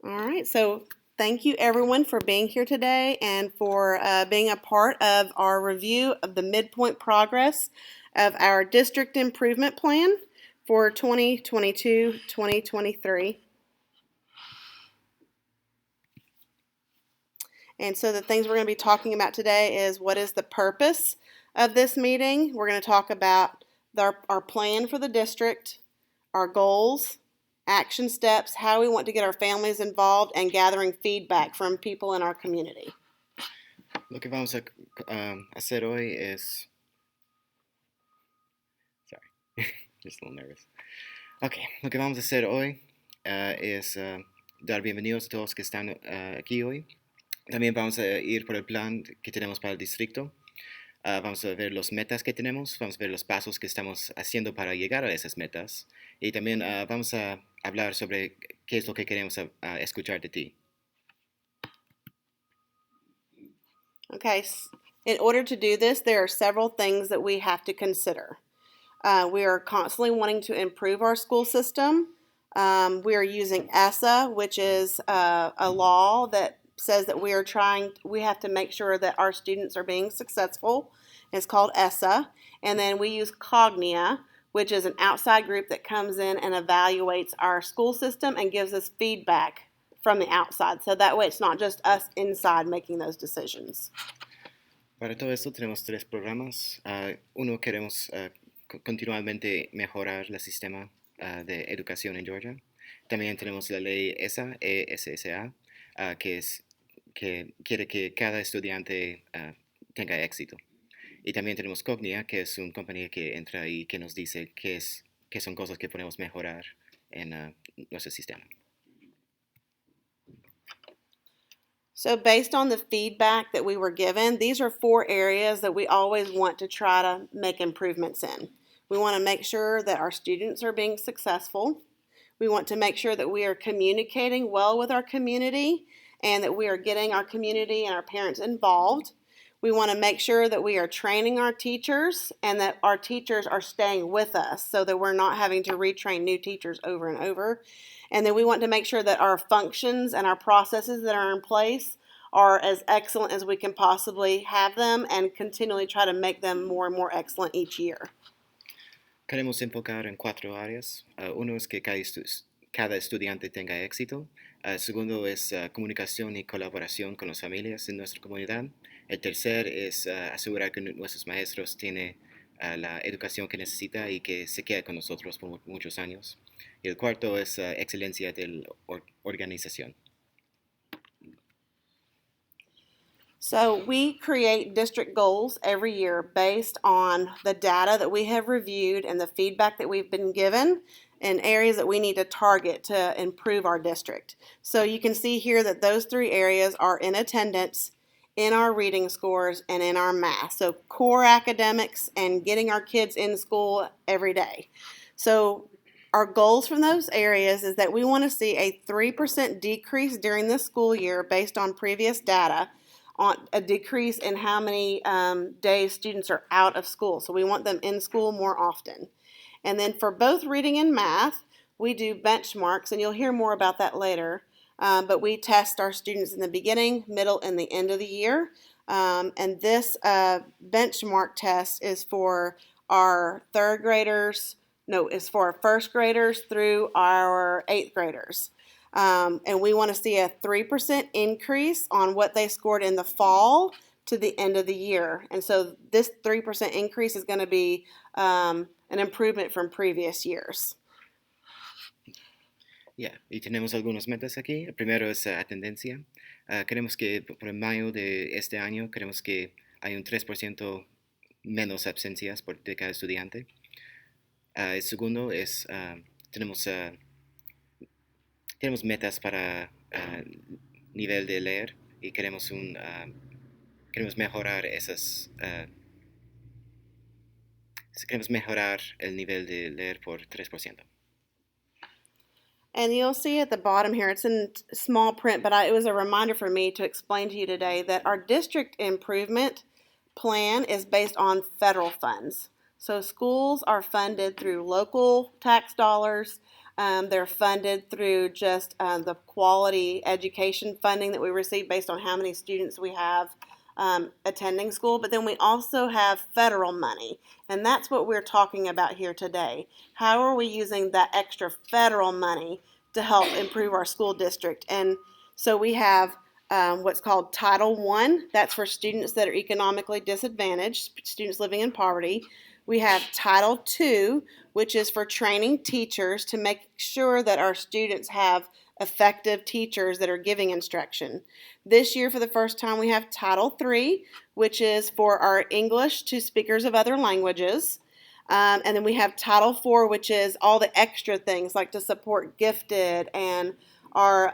All right, so thank you everyone for being here today and for being a part of our review of the midpoint progress of our district improvement plan for 2022-2023. And so the things we're going to be talking about today is what is the purpose of this meeting. We're going to talk about our plan for the district, our goals, action steps, how we want to get our families involved, and gathering feedback from people in our community. Lo que vamos a hacer hoy es... Sorry, just a little nervous. Ok, lo que vamos a hacer hoy es dar bienvenidos a todos que están aquí hoy. También vamos a ir por el plan que tenemos para el distrito. Vamos a ver las metas que tenemos, vamos a ver los pasos que estamos haciendo para llegar a esas metas. Y también vamos a hablar sobre qué es lo que queremos escuchar de ti. Okay, in order to do this, there are several things that we have to consider. We are constantly wanting to improve our school system. We are using ESSA, which is a law that says that we have to make sure that our students are being successful. It's called ESSA. And then we use Cognia, which is an outside group that comes in and evaluates our school system and gives us feedback from the outside. So that way it's not just us inside making those decisions. Para todo esto tenemos tres programas. Uno, queremos continuamente mejorar el sistema de educación en Georgia. También tenemos la ley ESSA, que quiere que cada estudiante tenga éxito. Y también tenemos Cognia, que es una compañía que entra y que nos dice qué son cosas que podemos mejorar en nuestro sistema. So based on the feedback that we were given, these are 4 areas that we always want to try to make improvements in. We want to make sure that our students are being successful. We want to make sure that we are communicating well with our community and that we are getting our community and our parents involved. We want to make sure that we are training our teachers and that our teachers are staying with us so that we're not having to retrain new teachers over and over. And then we want to make sure that our functions and our processes that are in place are as excellent as we can possibly have them and continually try to make them more and more excellent each year. Queremos enfocar en 4 áreas. Uno es que cada estudiante tenga éxito. Segundo es comunicación y colaboración con las familias en nuestra comunidad. El tercer es asegurar que nuestros maestros tienen la educación que necesita y que se quede con nosotros por muchos años. Y el cuarto es excelencia de la organización. So we create district goals every year based on the data that we have reviewed and the feedback that we've been given in areas that we need to target to improve our district. So you can see here that those 3 areas are in attendance, in our reading scores, and in our math. So core academics and getting our kids in school every day. So our goals from those areas is that we want to see a 3% decrease during this school year based on previous data, on a decrease in how many days students are out of school. So we want them in school more often. And then for both reading and math, we do benchmarks, and you'll hear more about that later. But we test our students in the beginning, middle, and the end of the year. And this benchmark test is for our is for our 1st graders through our 8th graders. And we want to see a 3% increase on what they scored in the fall to the end of the year. And so this 3% increase is going to be an improvement from previous years. Y tenemos algunas metas aquí. El primero es atendencia. Queremos que por el mayo de este año, queremos que haya un 3% menos absencias de cada estudiante. El segundo es, tenemos metas para nivel de leer y queremos mejorar queremos mejorar el nivel de leer por 3%. And you'll see at the bottom here, it's in small print, but it was a reminder for me to explain to you today that our district improvement plan is based on federal funds. So schools are funded through local tax dollars, They're funded through just the quality education funding that we receive based on how many students we have attending school. But then we also have federal money, and that's what we're talking about here today. How are we using that extra federal money to help improve our school district? And so we have what's called Title I. That's for students that are economically disadvantaged, students living in poverty. We have Title II, which is for training teachers to make sure that our students have effective teachers that are giving instruction. This year, for the first time, we have Title III, which is for our English to speakers of other languages. And then we have Title IV, which is all the extra things like to support gifted and our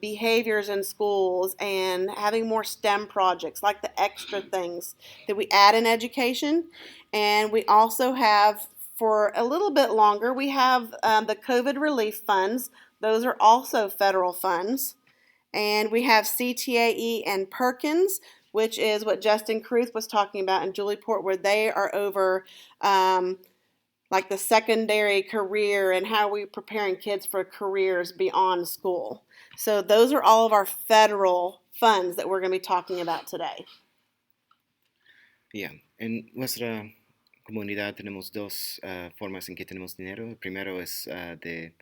behaviors in schools and having more STEM projects, like the extra things that we add in education. And we also have, for a little bit longer, we have the COVID relief funds. Those are also federal funds. And we have CTAE and Perkins, which is what Justin Kruth was talking about in Julieport, where they are over like the secondary career and how we're preparing kids for careers beyond school. So those are all of our federal funds that we're going to be talking about today. Yeah. En nuestra comunidad tenemos dos formas en que tenemos dinero. El primero es de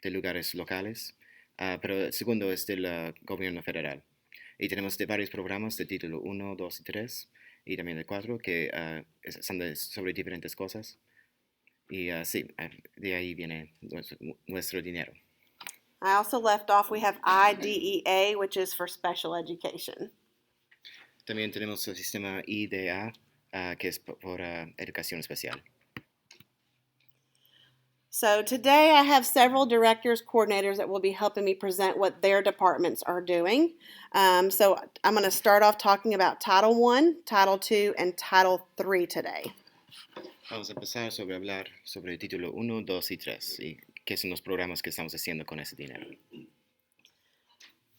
lugares locales, pero el segundo es del gobierno federal. Y tenemos de varios programas de título 1, 2 y 3, y también el 4, que son sobre diferentes cosas. Y sí, de ahí viene nuestro dinero. I also left off, we have IDEA, which is for special education. También tenemos el sistema IDA, que es por educación especial. So today I have several directors, coordinators that will be helping me present what their departments are doing. So I'm going to start off talking about Title I, Title II, and Title III today. Vamos a empezar sobre hablar sobre el título 1, 2 y 3 y qué son los programas que estamos haciendo con ese dinero.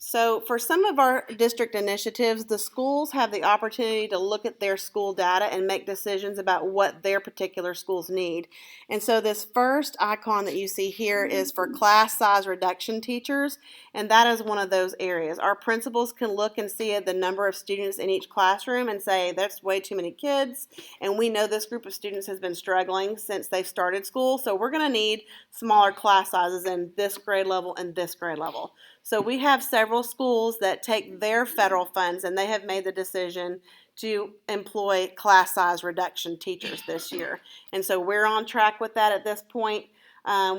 So for some of our district initiatives, the schools have the opportunity to look at their school data and make decisions about what their particular schools need. And so this first icon that you see here is for class size reduction teachers, and that is one of those areas. Our principals can look and see the number of students in each classroom and say, that's way too many kids, and we know this group of students has been struggling since they've started school, so we're going to need smaller class sizes in this grade level and this grade level. So we have several schools that take their federal funds and they have made the decision to employ class size reduction teachers this year. And so we're on track with that at this point.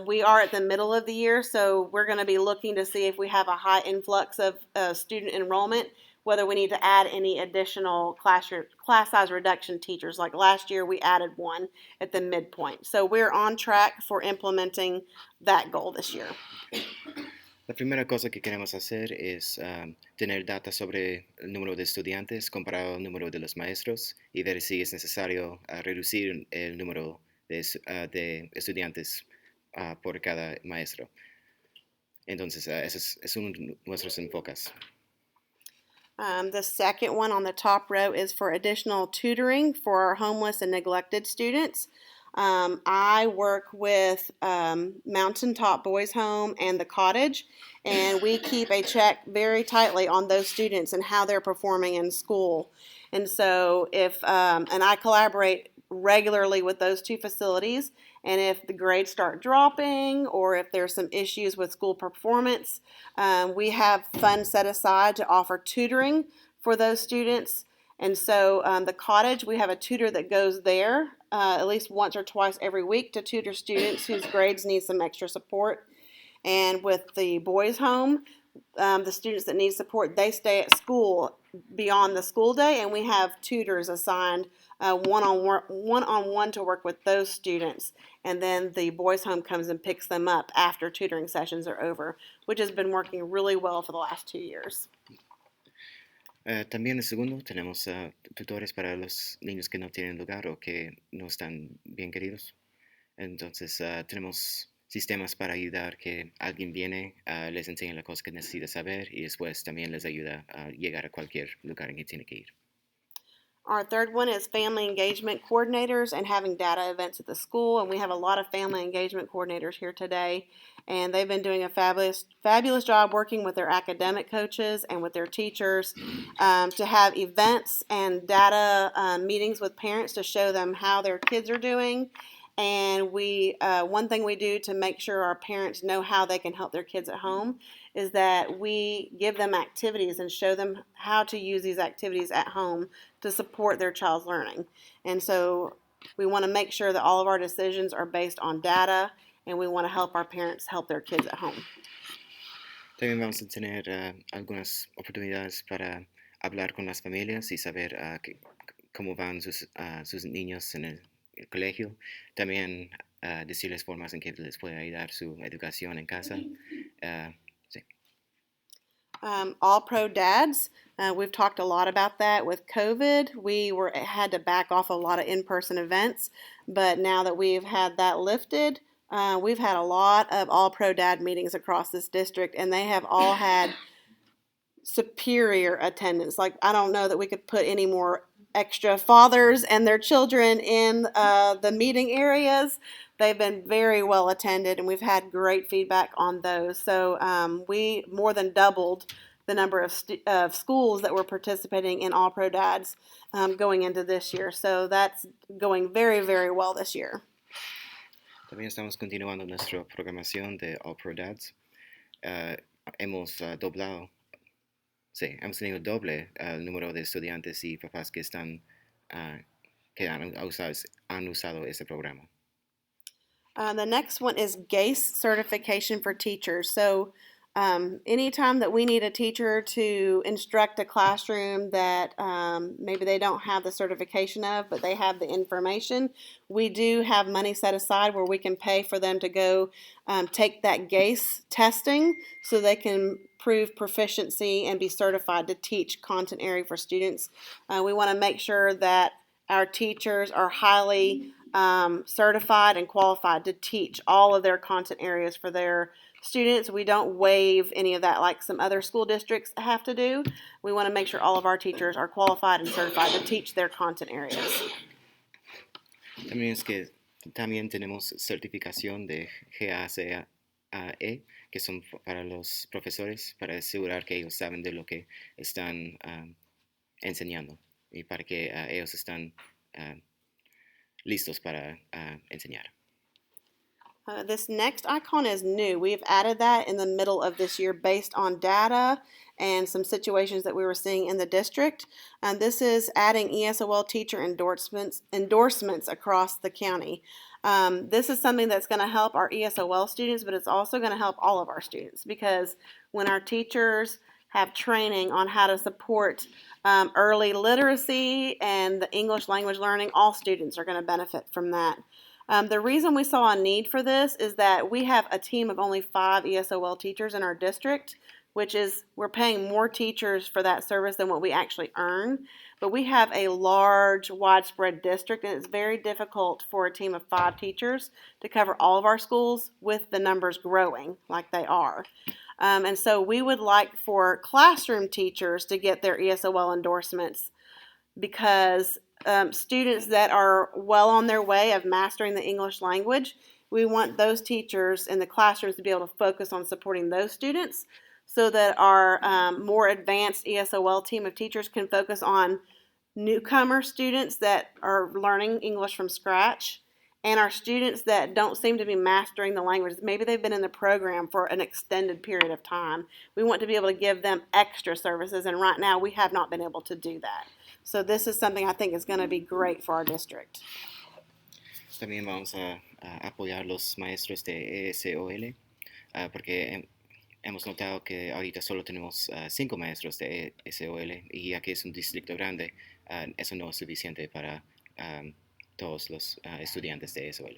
We are at the middle of the year, so we're going to be looking to see if we have a high influx of student enrollment, whether we need to add any additional class size reduction teachers. Like last year, we added one at the midpoint. So we're on track for implementing that goal this year. La primera cosa que queremos hacer es tener data sobre el número de estudiantes comparado al número de los maestros y ver si es necesario reducir el número de estudiantes por cada maestro. Entonces, ese es uno de nuestros enfoques. The second one on the top row is for additional tutoring for our homeless and neglected students. I work with Mountaintop Boys Home and the Cottage, and we keep a check very tightly on those students and how they're performing in school. And so and I collaborate regularly with those two facilities, and if the grades start dropping or if there's some issues with school performance, we have funds set aside to offer tutoring for those students. And so the Cottage, we have a tutor that goes there at least once or twice every week to tutor students whose grades need some extra support. And with the Boys Home, the students that need support, they stay at school beyond the school day, and we have tutors assigned one-on-one to work with those students. And then the Boys Home comes and picks them up after tutoring sessions are over, which has been working really well for the last 2 years. También el segundo, tenemos tutores para los niños que no tienen lugar o que no están bien queridos. Entonces, tenemos sistemas para ayudar que alguien viene, les enseña la cosa que necesita saber y después también les ayuda a llegar a cualquier lugar en que tiene que ir. Our third one is family engagement coordinators and having data events at the school. And we have a lot of family engagement coordinators here today. And they've been doing a fabulous job working with their academic coaches and with their teachers to have events and data meetings with parents to show them how their kids are doing. And one thing we do to make sure our parents know how they can help their kids at home is that we give them activities and show them how to use these activities at home to support their child's learning. And so we want to make sure that all of our decisions are based on data, and we want to help our parents help their kids at home. También vamos a tener algunas oportunidades para hablar con las familias y saber cómo van sus niños en el colegio. También decirles formas en que les puede ayudar su educación en casa. Sí. All Pro Dads, we've talked a lot about that. With COVID, had to back off a lot of in-person events, but now that we've had that lifted, we've had a lot of All Pro Dad meetings across this district, and they have all had superior attendance. Like, I don't know that we could put any more extra fathers and their children in the meeting areas. They've been very well attended, and we've had great feedback on those. So we more than doubled the number of schools that were participating in All Pro Dads going into this year. So that's going very, very well this year. También estamos continuando nuestra programación de All Pro Dads. Hemos tenido doble el número de estudiantes y papás que han usado ese programa. The next one is GACE certification for teachers. So anytime that we need a teacher to instruct a classroom that maybe they don't have the certification of, but they have the information, we do have money set aside where we can pay for them to go take that GACE testing so they can prove proficiency and be certified to teach content area for students. We want to make sure that our teachers are highly certified and qualified to teach all of their content areas for their students. We don't waive any of that like some other school districts have to do. We want to make sure all of our teachers are qualified and certified to teach their content areas. También tenemos certificación de GACE, que son para los profesores, para asegurar que ellos saben de lo que están enseñando y para que ellos están listos para enseñar. This next icon is new. We've added that in the middle of this year based on data and some situations that we were seeing in the district. This is adding ESOL teacher endorsements across the county. This is something that's going to help our ESOL students, but it's also going to help all of our students, because when our teachers have training on how to support early literacy and the English language learning, all students are going to benefit from that. The reason we saw a need for this is that we have a team of only 5 ESOL teachers in our district, which is, we're paying more teachers for that service than what we actually earn. But we have a large, widespread district, and it's very difficult for a team of 5 teachers to cover all of our schools with the numbers growing like they are. And so we would like for classroom teachers to get their ESOL endorsements, because students that are well on their way of mastering the English language, we want those teachers in the classrooms to be able to focus on supporting those students, so that our more advanced ESOL team of teachers can focus on newcomer students that are learning English from scratch, and our students that don't seem to be mastering the language. Maybe they've been in the program for an extended period of time. We want to be able to give them extra services, and right now we have not been able to do that. So this is something I think is going to be great for our district. También vamos a apoyar los maestros de ESOL, porque hemos notado que ahorita solo tenemos 5 maestros de ESOL, y ya que es un distrito grande, eso no es suficiente para todos los estudiantes de ESOL.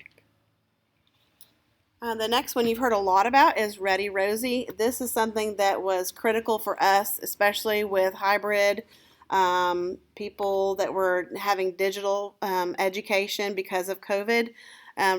The next one you've heard a lot about is Ready Rosie. This is something that was critical for us, especially with hybrid people that were having digital education because of COVID.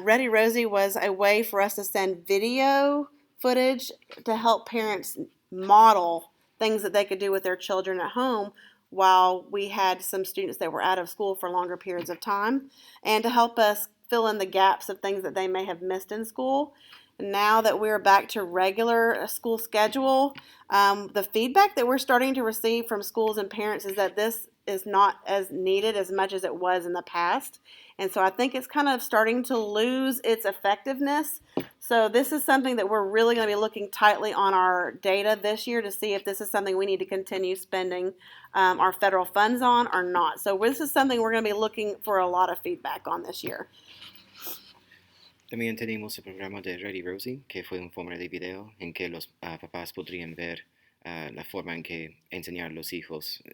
Ready Rosie was a way for us to send video footage to help parents model things that they could do with their children at home while we had some students that were out of school for longer periods of time, and to help us fill in the gaps of things that they may have missed in school. Now that we're back to regular school schedule, the feedback that we're starting to receive from schools and parents is that this is not as needed as much as it was in the past. And so I think it's kind of starting to lose its effectiveness. So this is something that we're really going to be looking tightly on our data this year to see if this is something we need to continue spending our federal funds on or not. So this is something we're going to be looking for a lot of feedback on this year. También tenemos el programa de Ready Rosie, que fue un forma de video en que los papás podrían ver la forma en que enseñar a los hijos,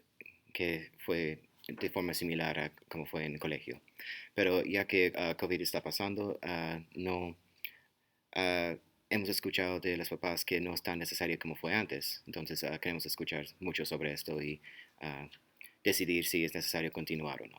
que fue de forma similar a como fue en el colegio. Pero ya que COVID está pasando, no hemos escuchado de los papás que no es tan necesario como fue antes. Entonces queremos escuchar mucho sobre esto y decidir si es necesario continuar o no.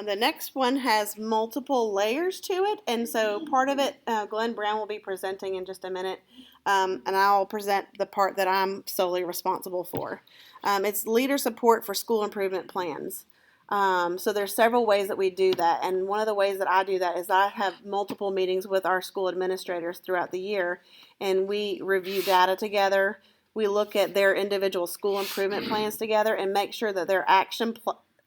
The next one has multiple layers to it, and so part of it, Glenn Brown will be presenting in just a minute, and I'll present the part that I'm solely responsible for. It's leader support for school improvement plans. So there's several ways that we do that, and one of the ways that I do that is I have multiple meetings with our school administrators throughout the year, and we review data together. We look at their individual school improvement plans together and make sure that their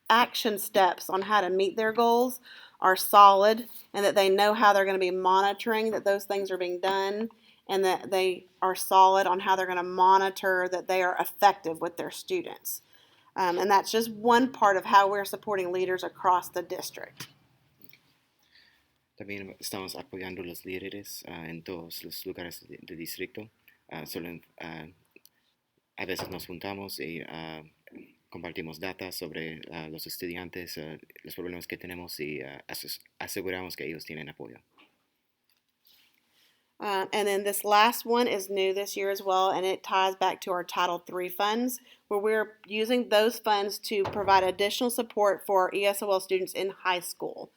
action steps on how to meet their goals are solid and that they know how they're going to be monitoring that those things are being done and that they are solid on how they're going to monitor that they are effective with their students. And that's just one part of how we're supporting leaders across the district. También estamos apoyando a los líderes en todos los lugares de distrito. A veces nos juntamos y compartimos datos sobre los estudiantes, los problemas que tenemos y aseguramos que ellos tienen apoyo. And then this last one is new this year as well, and it ties back to our Title III funds, where we're using those funds to provide additional support for ESOL students in high school.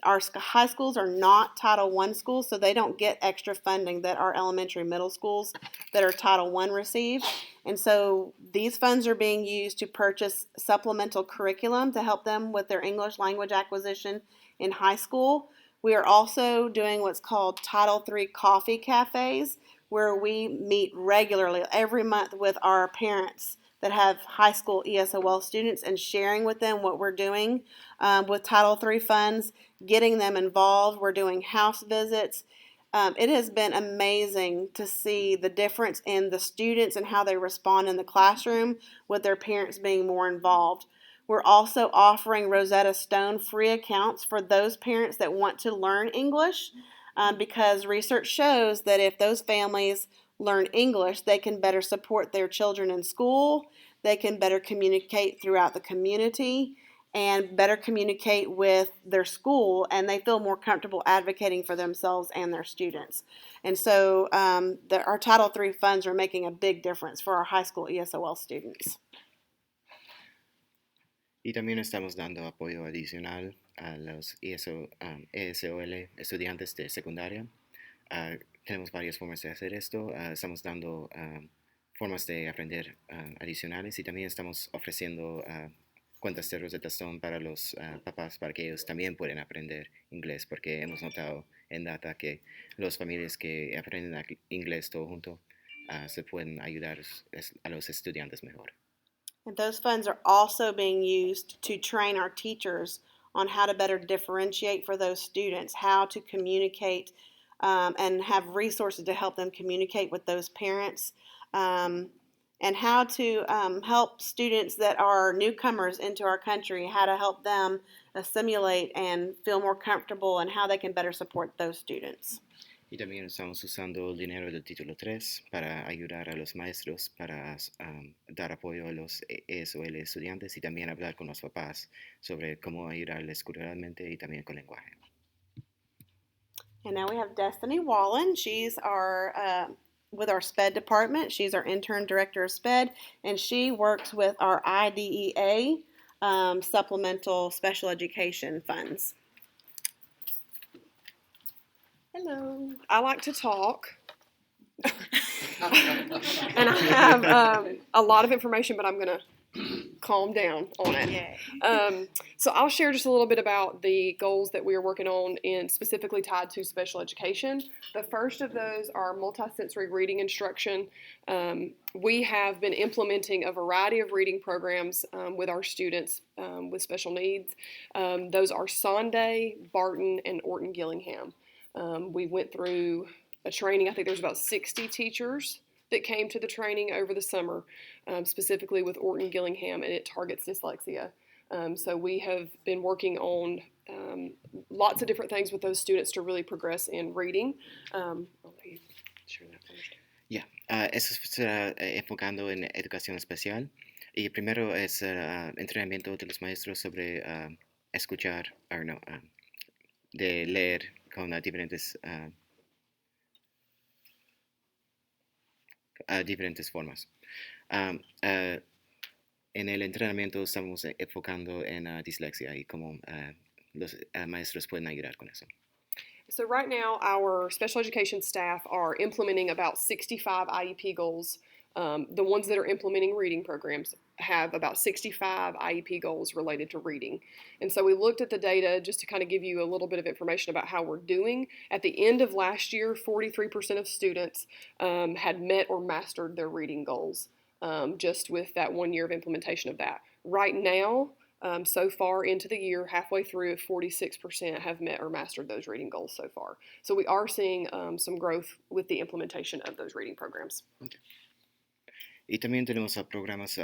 Our high schools are not Title I schools, so they don't get extra funding that our elementary middle schools that are Title I receive. And so these funds are being used to purchase supplemental curriculum to help them with their English language acquisition in high school. We are also doing what's called Title III coffee cafes, where we meet regularly every month with our parents that have high school ESOL students and sharing with them what we're doing with Title III funds, getting them involved. We're doing house visits. It has been amazing to see the difference in the students and how they respond in the classroom with their parents being more involved. We're also offering Rosetta Stone free accounts for those parents that want to learn English because research shows that if those families learn English, they can better support their children in school, they can better communicate throughout the community, and better communicate with their school, and they feel more comfortable advocating for themselves and their students. And so our Title III funds are making a big difference for our high school ESOL students. Y también estamos dando apoyo adicional a los ESOL estudiantes de secundaria. Tenemos varias formas de hacer esto. Estamos dando formas de aprender adicionales y también estamos ofreciendo cuentas de Rosetta Stone para los papás para que ellos también puedan aprender inglés, porque hemos notado en data que las familias que aprenden inglés todo junto se pueden ayudar a los estudiantes mejor. And those funds are also being used to train our teachers on how to better differentiate for those students, how to communicate and have resources to help them communicate with those parents, and how to help students that are newcomers into our country, how to help them assimilate and feel more comfortable and how they can better support those students. Y también estamos usando el dinero del título 3 para ayudar a los maestros, para dar apoyo a los ESOL estudiantes y también hablar con los papás sobre cómo ayudarles culturalmente y también con lenguaje. And now we have Destiny Wallen. She's with our SPED department. She's our intern director of SPED, and she works with our IDEA supplemental special education funds. Hello. I like to talk. And I have a lot of information, but I'm going to calm down on it. Yay. So I'll share just a little bit about the goals that we are working on and specifically tied to special education. The first of those are multisensory reading instruction. We have been implementing a variety of reading programs with our students with special needs. Those are Sonday, Barton, and Orton Gillingham. We went through a training. I think there's about 60 teachers that came to the training over the summer, specifically with Orton Gillingham, and it targets dyslexia. So we have been working on lots of different things with those students to really progress in reading. I'll let you share that first. Ya, eso será enfocando en educación especial. Y primero es entrenamiento de los maestros sobre escuchar, o no, de leer con diferentes formas. En el entrenamiento estamos enfocando en dislexia y cómo los maestros pueden ayudar con eso. So right now, our special education staff are implementing about 65 IEP goals. The ones that are implementing reading programs have about 65 IEP goals related to reading. And so we looked at the data just to kind of give you a little bit of information about how we're doing. At the end of last year, 43% of students had met or mastered their reading goals just with that 1 year of implementation of that. Right now, so far into the year, halfway through, 46% have met or mastered those reading goals so far. So we are seeing some growth with the implementation of those reading programs. Okay. Y también tenemos programas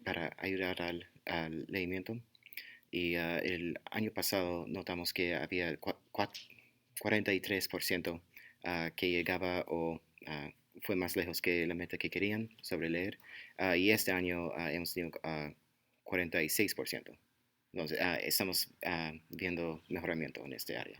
para ayudar al leimiento. Y el año pasado notamos que había 43% que llegaba o fue más lejos que la meta que querían sobre leer. Y este año hemos tenido 46%. Entonces, estamos viendo mejoramiento en este área.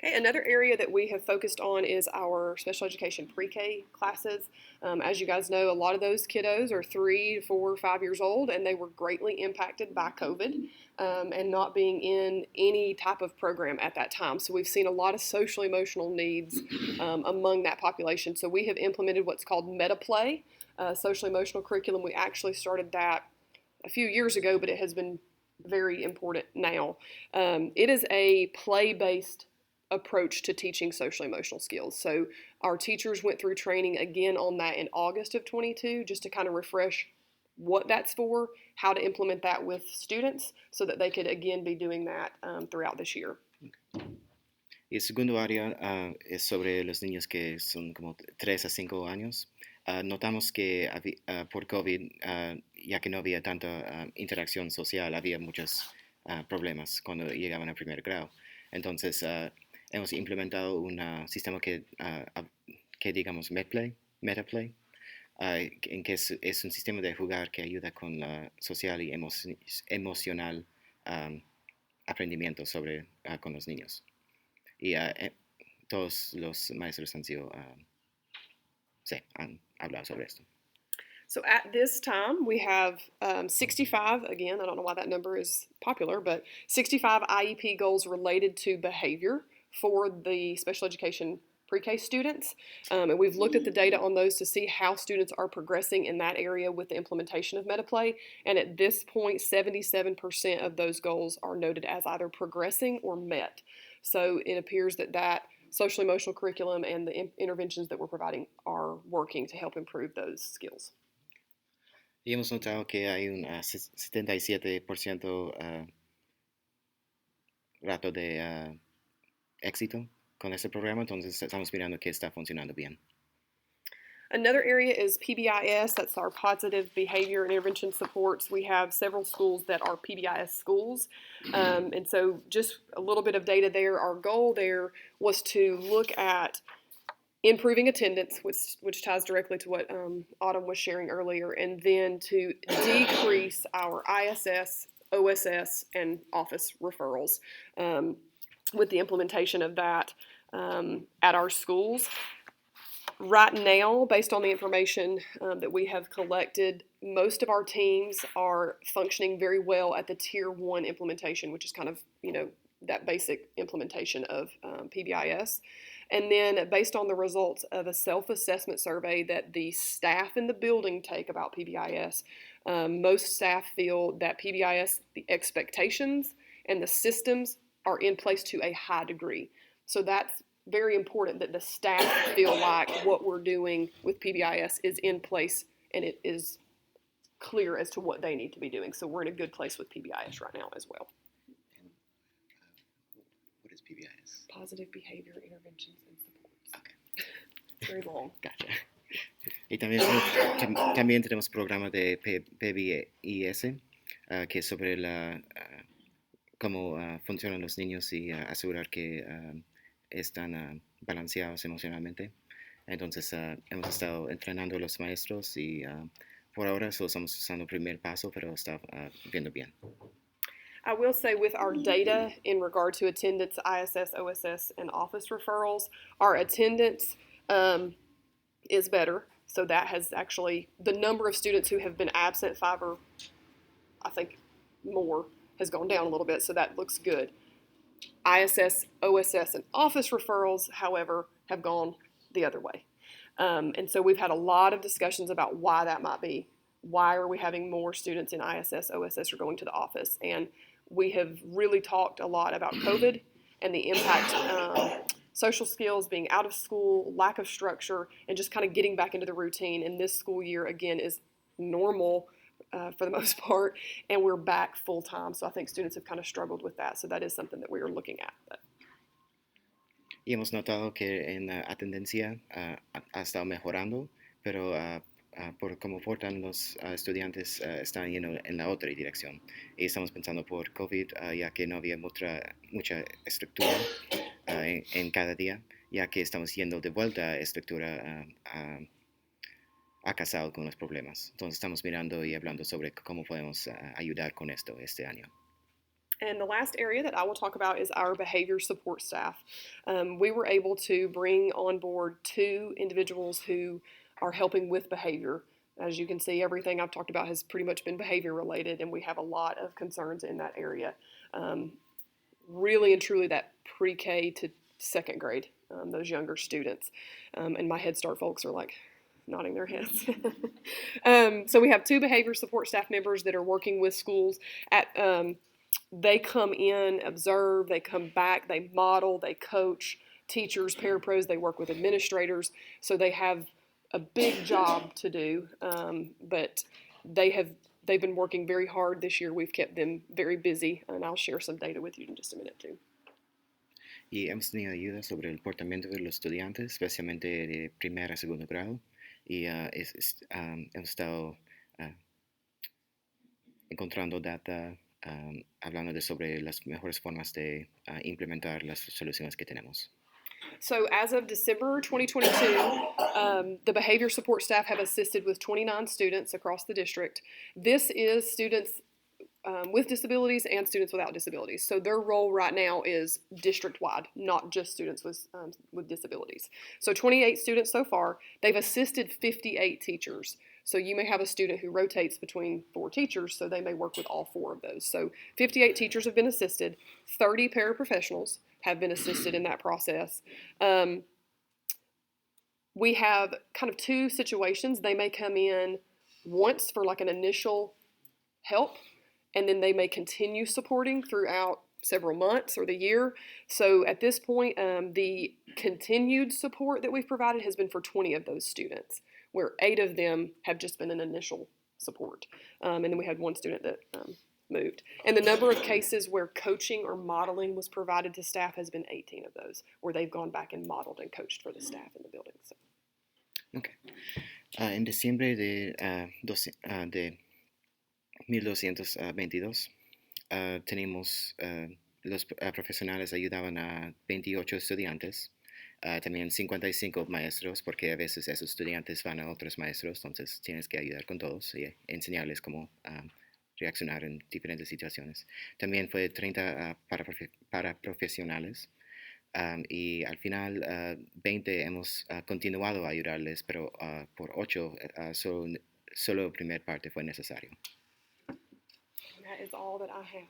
Okay, another area that we have focused on is our special education pre-K classes. As you guys know, a lot of those kiddos are 3, 4, 5 years old, and they were greatly impacted by COVID and not being in any type of program at that time. So we've seen a lot of social emotional needs among that population. So we have implemented what's called MetaPlay, social emotional curriculum. We actually started that a few years ago, but it has been very important now. It is a play-based approach to teaching social emotional skills. So our teachers went through training again on that in August of 22 just to kind of refresh what that's for, how to implement that with students so that they could again be doing that throughout this year. Y el segundo área es sobre los niños que son como 3 a 5 años. Notamos que por COVID, ya que no había tanta interacción social, había muchos problemas cuando llegaban a primer grado. Entonces, hemos implementado un sistema que digamos MetaPlay, en que es un sistema de jugar que ayuda con la social y emocional aprendimiento con los niños. Y todos los maestros han hablado sobre esto. So at this time, we have 65, again, I don't know why that number is popular, but 65 IEP goals related to behavior for the special education pre-K students. And we've looked at the data on those to see how students are progressing in that area with the implementation of MetaPlay. And at this point, 77% of those goals are noted as either progressing or met. So it appears that social emotional curriculum and the interventions that we're providing are working to help improve those skills. Y hemos notado que hay un 77% rato de éxito con este programa, entonces estamos mirando que está funcionando bien. Another area is PBIS, that's our Positive Behavior and Intervention Supports. We have several schools that are PBIS schools, and so just a little bit of data there. Our goal there was to look at improving attendance, which ties directly to what Autumn was sharing earlier, and then to decrease our ISS, OSS, and office referrals with the implementation of that at our schools. Right now, based on the information that we have collected, most of our teams are functioning very well at the Tier 1 implementation, which is kind of, that basic implementation of PBIS. And then based on the results of a self-assessment survey that the staff in the building take about PBIS, most staff feel that PBIS, the expectations and the systems are in place to a high degree. So that's very important that the staff feel like what we're doing with PBIS is in place and it is clear as to what they need to be doing. So we're in a good place with PBIS right now as well. And, what is PBIS? Positive Behavior Interventions and Supports. Okay. It's very long. Gotcha. Y también tenemos programas de PBIS, que es sobre cómo funcionan los niños y asegurar que están balanceados emocionalmente. Entonces hemos estado entrenando a los maestros y por ahora solo estamos usando el primer paso, pero está viendo bien. I will say with our data in regard to attendance, ISS, OSS, and office referrals, our attendance is better. So that has actually, the number of students who have been absent 5 or I think more has gone down a little bit, so that looks good. ISS, OSS, and office referrals, however, have gone the other way. And so we've had a lot of discussions about why that might be. Why are we having more students in ISS, OSS, or going to the office? And we have really talked a lot about COVID and the impact, social skills, being out of school, lack of structure, and just kind of getting back into the routine. And this school year, again, is normal for the most part, and we're back full time. So I think students have kind of struggled with that. So that is something that we are looking at. Y hemos notado que en la atendencia ha estado mejorando, pero por cómo portan los estudiantes están yendo en la otra dirección. Y estamos pensando por COVID, ya que no había mucha estructura en cada día, ya que estamos yendo de vuelta a estructura ha casado con los problemas. Entonces estamos mirando y hablando sobre cómo podemos ayudar con esto este año. And the last area that I will talk about is our behavior support staff. We were able to bring on board 2 individuals who are helping with behavior. As you can see, everything I've talked about has pretty much been behavior related, and we have a lot of concerns in that area. Really and truly that pre-K to 2nd grade, those younger students. And my Head Start folks are like nodding their heads. So we have 2 behavior support staff members that are working with schools at they come in, observe, they come back, they model, they coach teachers, parapros, they work with administrators. So they have a big job to do, but they've been working very hard this year. We've kept them very busy, and I'll share some data with you in just a minute too. Y hemos tenido ayuda sobre el comportamiento de los estudiantes, especialmente de primer a segundo grado, y hemos estado encontrando data hablando sobre las mejores formas de implementar las soluciones que tenemos. So as of December 2022, the behavior support staff have assisted with 29 students across the district. This is students with disabilities and students without disabilities. So their role right now is district-wide, not just students with disabilities. So 28 students so far. They've assisted 58 teachers. So you may have a student who rotates between 4 teachers, so they may work with all 4 of those. So 58 teachers have been assisted. 30 paraprofessionals have been assisted in that process. We have kind of 2 situations. They may come in once for like an initial help, and then they may continue supporting throughout several months or the year. So at this point, the continued support that we've provided has been for 20 of those students, where 8 of them have just been an initial support. And then we had 1 student that moved. And the number of cases where coaching or modeling was provided to staff has been 18 of those, where they've gone back and modeled and coached for the staff in the building. So. Okay. En diciembre de 1222, tenemos los profesionales ayudaban a 28 estudiantes, también 55 maestros, porque a veces esos estudiantes van a otros maestros, entonces tienes que ayudar con todos y enseñarles cómo reaccionar en diferentes situaciones. También fue 30 para profesionales. Y al final 20 hemos continuado a ayudarles, pero por 8 solo la primera parte fue necesario. That is all that I have.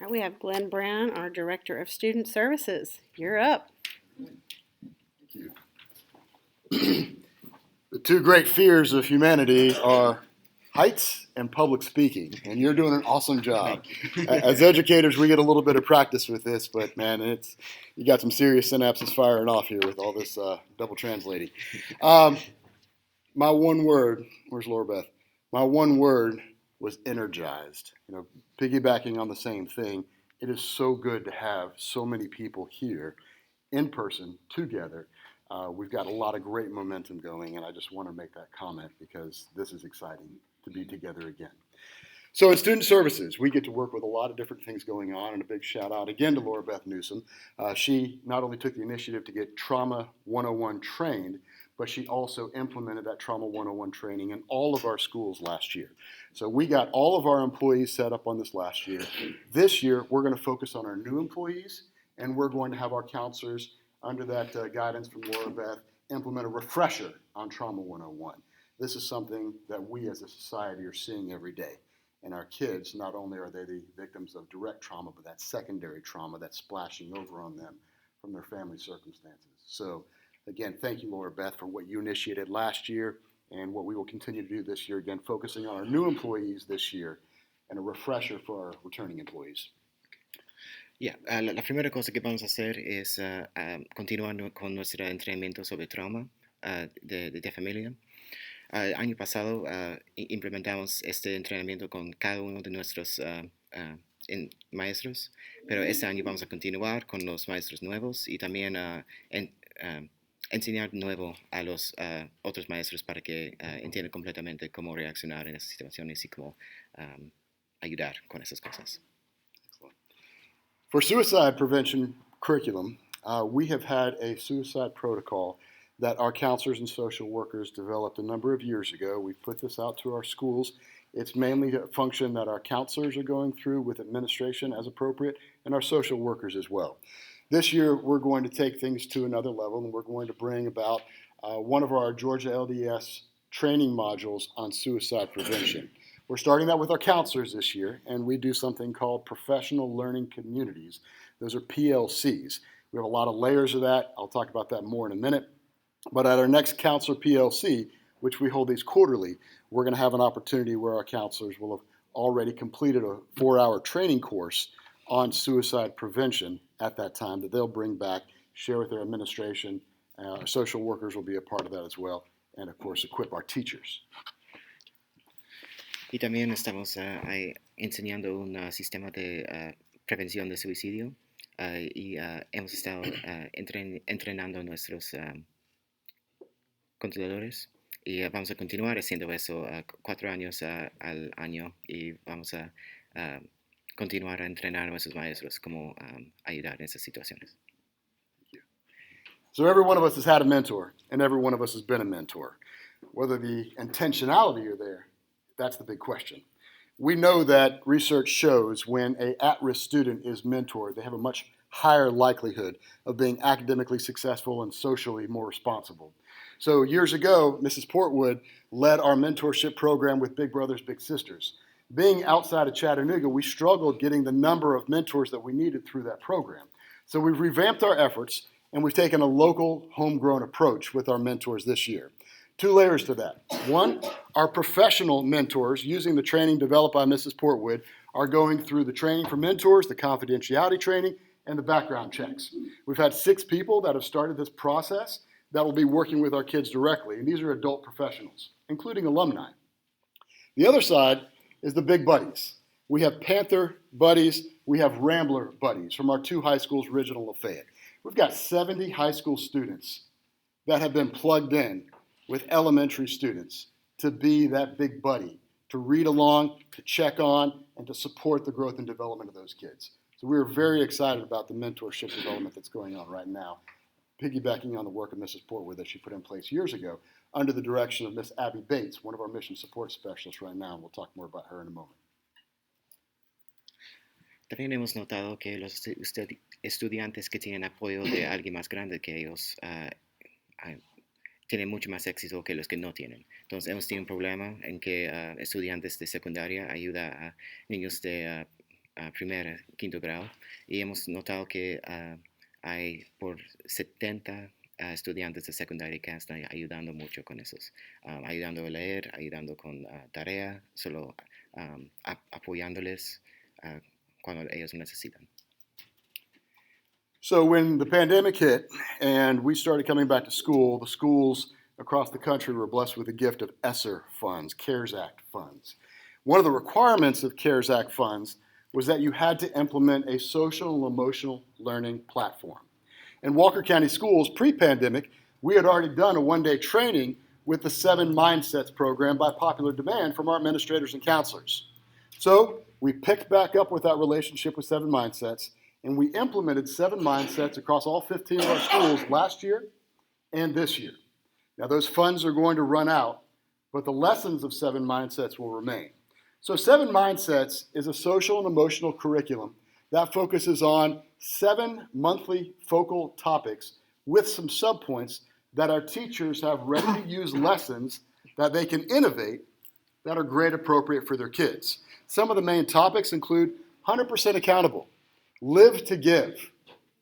All right, we have Glenn Brown, our Director of Student Services. You're up. Thank you. The two great fears of humanity are heights and public speaking, and you're doing an awesome job. As educators, we get a little bit of practice with this, but man, you got some serious synapses firing off here with all this double translating. My one word, where's Laura Beth? My one word was energized. Piggybacking on the same thing, it is so good to have so many people here in person together. We've got a lot of great momentum going, and I just want to make that comment because this is exciting to be together again. So in student services, we get to work with a lot of different things going on, and a big shout out again to Laura Beth Newsom. She not only took the initiative to get Trauma 101 trained, but she also implemented that Trauma 101 training in all of our schools last year. So we got all of our employees set up on this last year. This year, we're going to focus on our new employees, and we're going to have our counselors, under that guidance from Laura Beth, implement a refresher on Trauma 101. This is something that we as a society are seeing every day. And our kids, not only are they the victims of direct trauma, but that secondary trauma that's splashing over on them from their family circumstances. So again, thank you, Laura Beth, for what you initiated last year and what we will continue to do this year, again, focusing on our new employees this year and a refresher for our returning employees. La primera cosa que vamos a hacer es continuar con nuestro entrenamiento sobre trauma de familia. Año pasado implementamos este entrenamiento con cada uno de nuestros maestros, pero este año vamos a continuar con los maestros nuevos y también enseñar nuevo a los otros maestros para que entiendan completamente cómo reaccionar en esas situaciones y cómo ayudar con esas cosas. For suicide prevention curriculum, we have had a suicide protocol that our counselors and social workers developed a number of years ago. We've put this out to our schools. It's mainly a function that our counselors are going through with administration as appropriate and our social workers as well. This year, we're going to take things to another level, and we're going to bring about one of our Georgia LDS training modules on suicide prevention. We're starting that with our counselors this year, and we do something called professional learning communities. Those are PLCs. We have a lot of layers of that. I'll talk about that more in a minute. But at our next counselor PLC, which we hold these quarterly, we're going to have an opportunity where our counselors will have already completed a 4-hour training course on suicide prevention at that time that they'll bring back, share with their administration. Our social workers will be a part of that as well, and of course equip our teachers. Y también estamos enseñando un sistema de prevención de suicidio y hemos estado entrenando a nuestros controladores y vamos a continuar haciendo eso 4 años al año y vamos a continuar a entrenar a nuestros maestros cómo ayudar en esas situaciones. So every one of us has had a mentor, and every one of us has been a mentor. Whether the intentionality are there, that's the big question. We know that research shows when an at-risk student is mentored, they have a much higher likelihood of being academically successful and socially more responsible. So years ago, Mrs. Portwood led our mentorship program with Big Brothers Big Sisters. Being outside of Chattanooga, we struggled getting the number of mentors that we needed through that program. So we've revamped our efforts, and we've taken a local, homegrown approach with our mentors this year. 2 layers to that. One, our professional mentors, using the training developed by Mrs. Portwood, are going through the training for mentors, the confidentiality training, and the background checks. We've had 6 people that have started this process that will be working with our kids directly, and these are adult professionals, including alumni. The other side is the big buddies. We have Panther buddies, we have Rambler buddies from our 2 high schools, Original Lafayette. We've got 70 high school students that have been plugged in with elementary students to be that big buddy, to read along, to check on, and to support the growth and development of those kids. So we're very excited about the mentorship development that's going on right now, piggybacking on the work of Mrs. Portwood that she put in place years ago under the direction of Miss Abby Bates, one of our mission support specialists right now, and we'll talk more about her in a moment. También hemos notado que los estudiantes que tienen apoyo de alguien más grande que ellos tienen mucho más éxito que los que no tienen. Entonces hemos tenido un problema en que estudiantes de secundaria ayudan a niños de primer, quinto grado, y hemos notado que hay por 70 estudiantes de secundaria que están ayudando mucho con esos, ayudando a leer, ayudando con tarea, solo apoyándoles cuando ellos necesitan. So when the pandemic hit and we started coming back to school, the schools across the country were blessed with the gift of ESSER funds, CARES Act funds. One of the requirements of CARES Act funds was that you had to implement a social and emotional learning platform. In Walker County Schools, pre-pandemic, we had already done a one-day training with the 7 Mindsets program by popular demand from our administrators and counselors. So we picked back up with that relationship with 7 Mindsets, and we implemented 7 Mindsets across all 15 of our schools last year and this year. Now those funds are going to run out, but the lessons of 7 Mindsets will remain. So 7 Mindsets is a social and emotional curriculum that focuses on 7 monthly focal topics with some subpoints that our teachers have ready-to-use lessons that they can innovate that are grade appropriate for their kids. Some of the main topics include 100% accountable, live to give,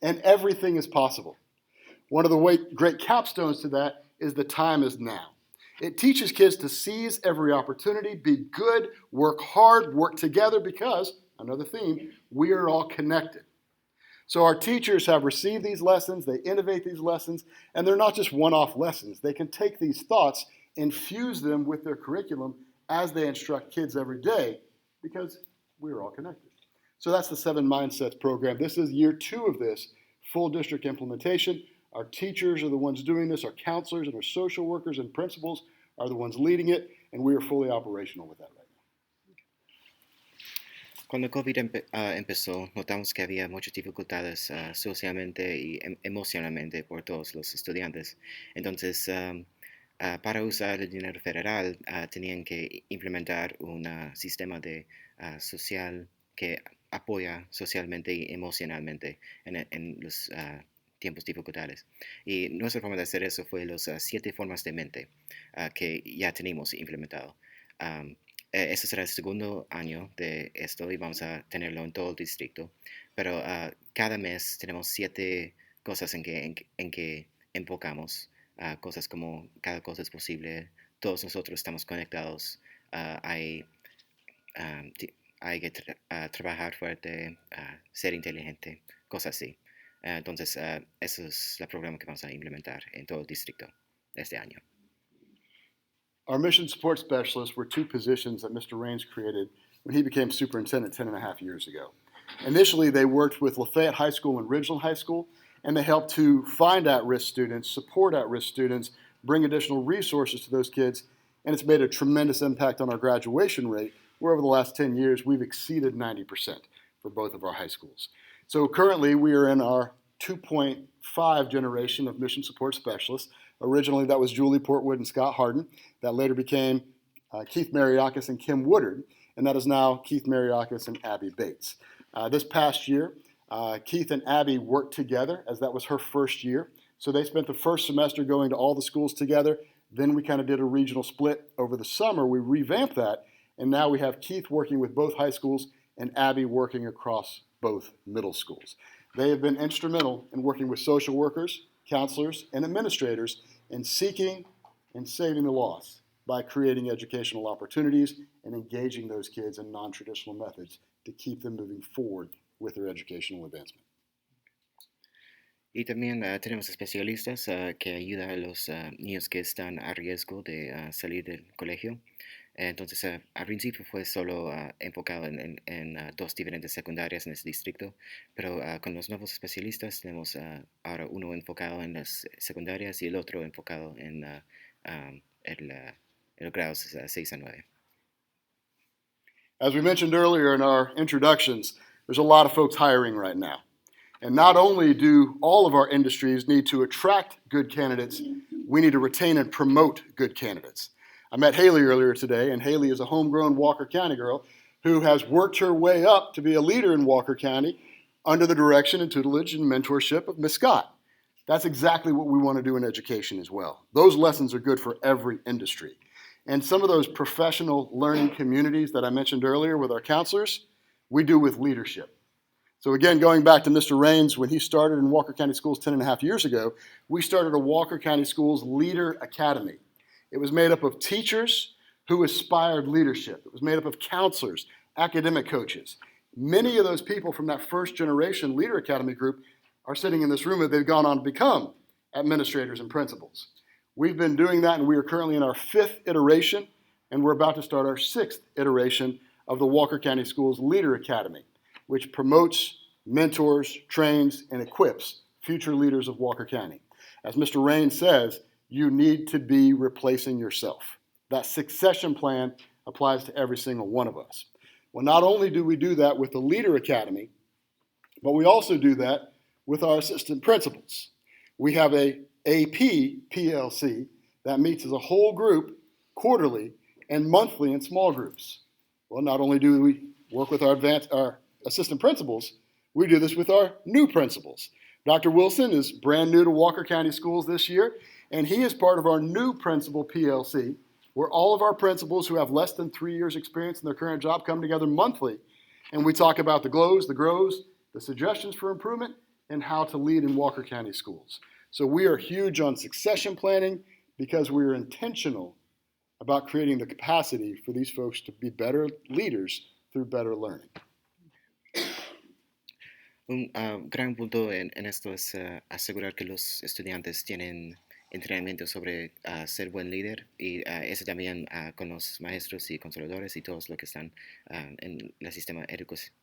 and everything is possible. One of the great capstones to that is the time is now. It teaches kids to seize every opportunity, be good, work hard, work together because, another theme, we are all connected. So our teachers have received these lessons, they innovate these lessons, and they're not just one-off lessons. They can take these thoughts and fuse them with their curriculum as they instruct kids every day because we're all connected. So that's the 7 Mindsets program. This is year 2 of this full district implementation. Our teachers are the ones doing this. Our counselors and our social workers and principals are the ones leading it, and we are fully operational with that right now. Cuando COVID empezó, notamos que había muchas dificultades socialmente y emocionalmente por todos los estudiantes. Entonces, para usar el dinero federal, tenían que implementar un sistema de social que apoya socialmente y emocionalmente en los tiempos dificultades. Y nuestra forma de hacer eso fue los 7 formas de mente que ya tenemos implementado. Este será el segundo año de esto y vamos a tenerlo en todo el distrito. Pero cada mes tenemos 7 cosas en que enfocamos. Cosas como cada cosa es posible, todos nosotros estamos conectados, hay que trabajar fuerte, ser inteligente, cosas así. Entonces, eso es el programa que vamos a implementar en todo el distrito este año. Our mission support specialists were 2 positions that Mr. Raines created when he became superintendent 10.5 years ago. Initially, they worked with Lafayette High School and Ridgeland High School, and they helped to find at-risk students, support at-risk students, bring additional resources to those kids, and it's made a tremendous impact on our graduation rate, where over the last 10 years, we've exceeded 90% for both of our high schools. So currently, we are in our 2.5 generation of mission support specialists. Originally, that was Julie Portwood and Scott Harden. That later became Keith Mariakis and Kim Woodard, and that is now Keith Mariakis and Abby Bates. This past year, Keith and Abby worked together as that was her first year. So they spent the first semester going to all the schools together. Then we kind of did a regional split. Over the summer, we revamped that, and now we have Keith working with both high schools and Abby working across both middle schools. They have been instrumental in working with social workers, counselors, and administrators in seeking and saving the lost by creating educational opportunities and engaging those kids in non-traditional methods to keep them moving forward with their educational advancement. Y también tenemos especialistas que ayudan a los niños que están a riesgo de salir del colegio. Entonces, al principio fue solo enfocado en 2 diferentes secundarias en este distrito, pero con los nuevos especialistas tenemos ahora uno enfocado en las secundarias y el otro enfocado en el grados 6 a 9. As we mentioned earlier in our introductions, there's a lot of folks hiring right now. And not only do all of our industries need to attract good candidates, we need to retain and promote good candidates. I met Haley earlier today, and Haley is a homegrown Walker County girl who has worked her way up to be a leader in Walker County under the direction and tutelage and mentorship of Ms. Scott. That's exactly what we want to do in education as well. Those lessons are good for every industry. And some of those professional learning communities that I mentioned earlier with our counselors, we do with leadership. So again, going back to Mr. Raines, when he started in Walker County Schools 10 and a half years ago, we started a Walker County Schools Leader Academy. It was made up of teachers who aspired leadership. It was made up of counselors, academic coaches. Many of those people from that first generation Leader Academy group are sitting in this room, and they've gone on to become administrators and principals. We've been doing that, and we are currently in our 5th iteration, and we're about to start our 6th iteration of the Walker County Schools Leader Academy, which promotes, mentors, trains, and equips future leaders of Walker County. As Mr. Raines says, you need to be replacing yourself. That succession plan applies to every single one of us. Well, not only do we do that with the Leader Academy, but we also do that with our assistant principals. We have a AP PLC that meets as a whole group quarterly and monthly in small groups. Well, not only do we work with our assistant principals, we do this with our new principals. Dr. Wilson is brand new to Walker County Schools this year, and he is part of our new principal PLC, where all of our principals who have less than 3 years experience in their current job come together monthly, and we talk about the glows, the grows, the suggestions for improvement, and how to lead in Walker County Schools. So we are huge on succession planning because we are intentional about creating the capacity for these folks to be better leaders through better learning. Un gran punto en esto es asegurar que los estudiantes tienen entrenamiento sobre ser buen líder y eso también con los maestros y controladores y todos los que están en el sistema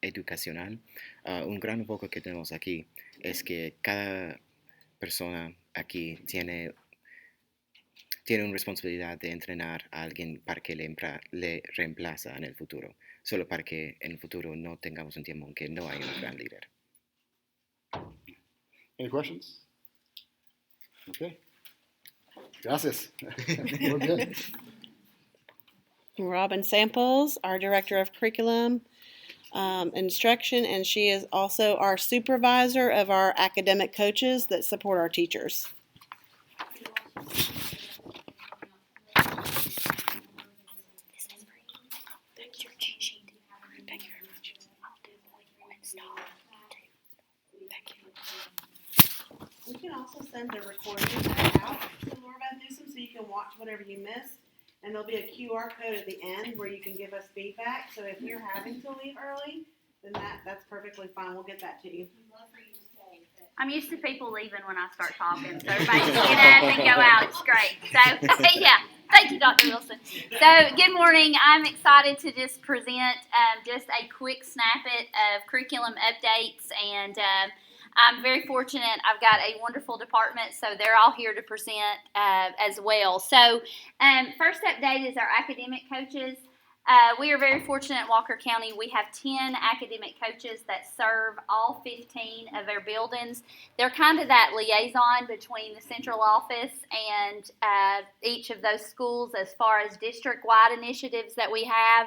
educacional. Un gran enfoque que tenemos aquí es que cada persona aquí tiene una responsabilidad de entrenar a alguien para que le reemplaza en el futuro, solo para que en el futuro no tengamos un tiempo en que no hay un gran líder. Any questions? Okay. Gracias. We're good. Robin Samples, our Director of Curriculum Instruction, and she is also our supervisor of our academic coaches that support our teachers. We can also send the recording out to Laura Beth Newsom so you can watch whatever you missed. And there'll be a QR code at the end where you can give us feedback. So if you're having to leave early, then that's perfectly fine. We'll get that to you. I'm used to people leaving when I start talking, so everybody just get up and go out. It's great. So, yeah, thank you, Dr. Wilson. So, good morning. I'm excited to just present just a quick snippet of curriculum updates, and I'm very fortunate. I've got a wonderful department, so they're all here to present as well. So, first update is our academic coaches. We are very fortunate in Walker County. We have 10 academic coaches that serve all 15 of our buildings. They're kind of that liaison between the central office and each of those schools as far as district-wide initiatives that we have.